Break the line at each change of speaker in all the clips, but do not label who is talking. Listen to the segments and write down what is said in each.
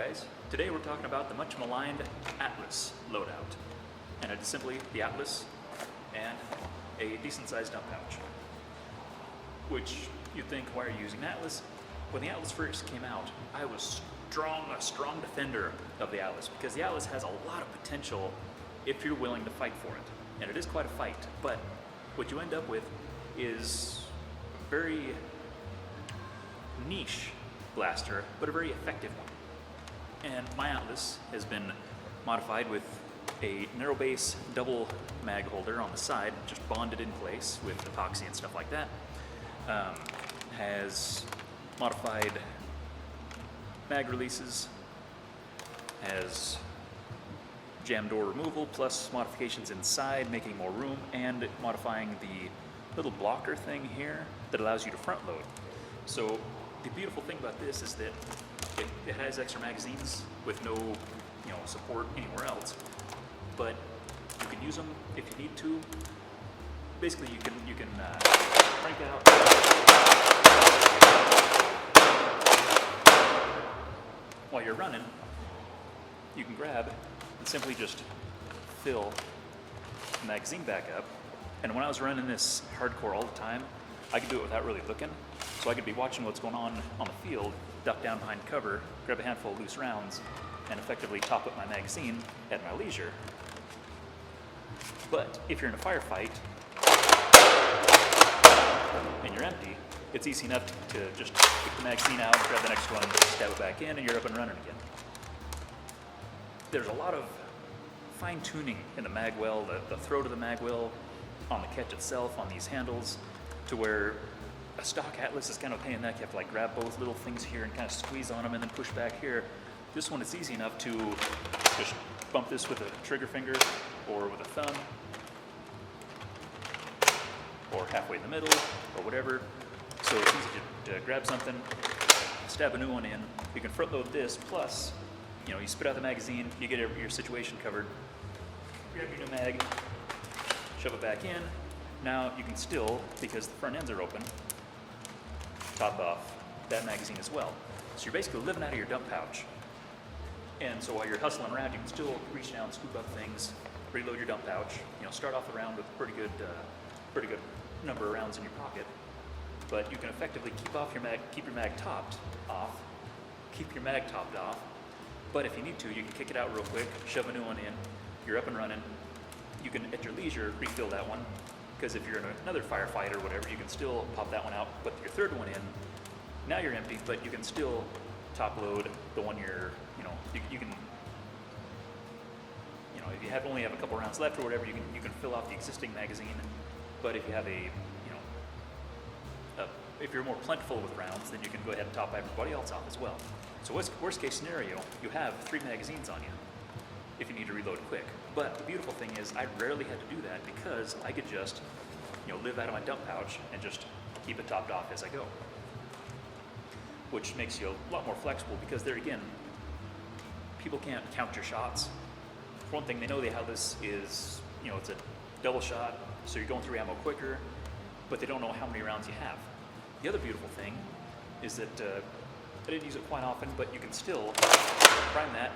guys, today we're talking about the much maligned Atlas loadout. And it is simply the Atlas and a decent sized dump pouch. Which you'd think, why are you using Atlas? When the Atlas first came out, I was a strong defender of the Atlas because the Atlas has a lot of potential if you're willing to fight for it. And it is quite a fight, but what you end up with is a very niche blaster, but a very effective one. And my Atlas has been modified with a narrow base double mag holder on the side, just bonded in place with epoxy and stuff like that. Has modified mag releases, has jam door removal plus modifications inside, making more room, and modifying the little blocker thing here that allows you to front load. So the beautiful thing about this is that it has extra magazines with no support anywhere else, but you can use them if you need to. Basically, you can crank out while you're running. You can grab and simply just fill the magazine back up. And when I was running this hardcore all the time, I could do it without really looking. So I could be watching what's going on the field, duck down behind cover, grab a handful of loose rounds, and effectively top up my magazine at my leisure. But if you're in a firefight and you're empty, it's easy enough to just pick the magazine out, grab the next one, stab it back in, and you're up and running again. There's a lot of fine-tuning in the mag well, the throat of the mag well, on the catch itself, on these handles, to where a stock Atlas is kind of a pain in the neck. You have to grab both little things here and kind of squeeze on them and then push back here. This one, it's easy enough to just bump this with a trigger finger or with a thumb, or halfway in the middle, or whatever. So it's easy to grab something, stab a new one in. You can front load this, plus, you spit out the magazine, you get your situation covered. Grab your new mag, shove it back in. Now you can still, because the front ends are open, top off that magazine as well. So you're basically living out of your dump pouch. And so while you're hustling around, you can still reach down, scoop up things, reload your dump pouch. Start off the round with a pretty good number of rounds in your pocket. But you can effectively keep your mag topped off, keep your mag topped off. But if you need to, you can kick it out real quick, shove a new one in, you're up and running. You can, at your leisure, refill that one, because if you're in another firefight or whatever, you can still pop that one out, put your third one in. Now you're empty, but you can still top load the one you can, if you only have a couple rounds left or whatever, you can fill off the existing magazine. But if you have if you're more plentiful with rounds, then you can go ahead and top everybody else off as well. So worst case scenario, you have 3 magazines on you if you need to reload quick. But the beautiful thing is I rarely had to do that because I could just live out of my dump pouch and just keep it topped off as I go. Which makes you a lot more flexible because there again, people can't count your shots. For one thing, they know how this is, it's a double shot, so you're going through ammo quicker, but they don't know how many rounds you have. The other beautiful thing is that I didn't use it quite often, but you can still prime that.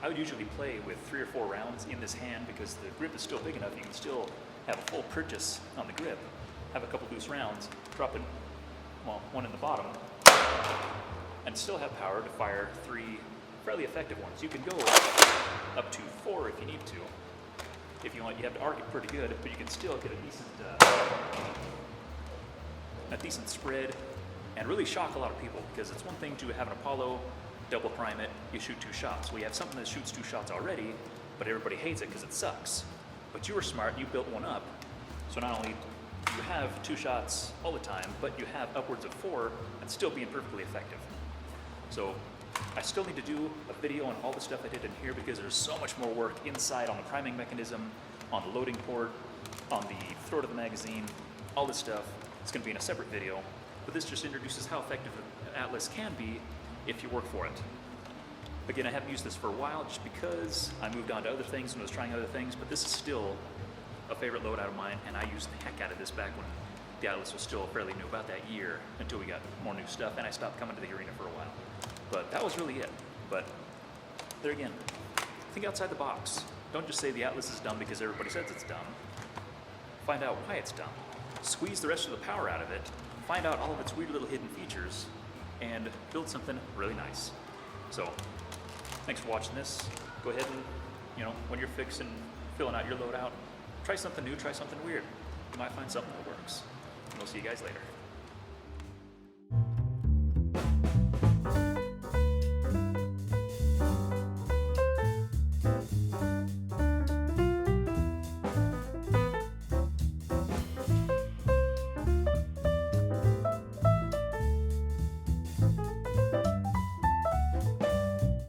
I would usually play with 3 or 4 rounds in this hand because the grip is still big enough. You can still have a full purchase on the grip, have a couple loose rounds, drop in, one in the bottom, and still have power to fire 3 fairly effective ones. You can go up to 4 if you need to. If you want, you have to arc it pretty good, but you can still get a decent spread and really shock a lot of people, because it's one thing to have an Apollo, double prime it, you shoot 2 shots. We have something that shoots 2 shots already, but everybody hates it because it sucks. But you were smart, you built one up, so not only do you have 2 shots all the time, but you have upwards of 4 and still being perfectly effective. So I still need to do a video on all the stuff I did in here because there's so much more work inside on the priming mechanism, on the loading port, on the throat of the magazine, all this stuff. It's going to be in a separate video, but this just introduces how effective an Atlas can be if you work for it. Again, I haven't used this for a while just because I moved on to other things and was trying other things, but this is still a favorite loadout of mine, and I used the heck out of this back when the Atlas was still fairly new, about that year, until we got more new stuff, and I stopped coming to the arena for a while. But that was really it. But there again, think outside the box. Don't just say the Atlas is dumb because everybody says it's dumb. Find out why it's dumb. Squeeze the rest of the power out of it, find out all of its weird little hidden features, and build something really nice. So, thanks for watching this. Go ahead and, when you're fixing, filling out your loadout, try something new, try something weird. You might find something that works. And we'll see you guys later.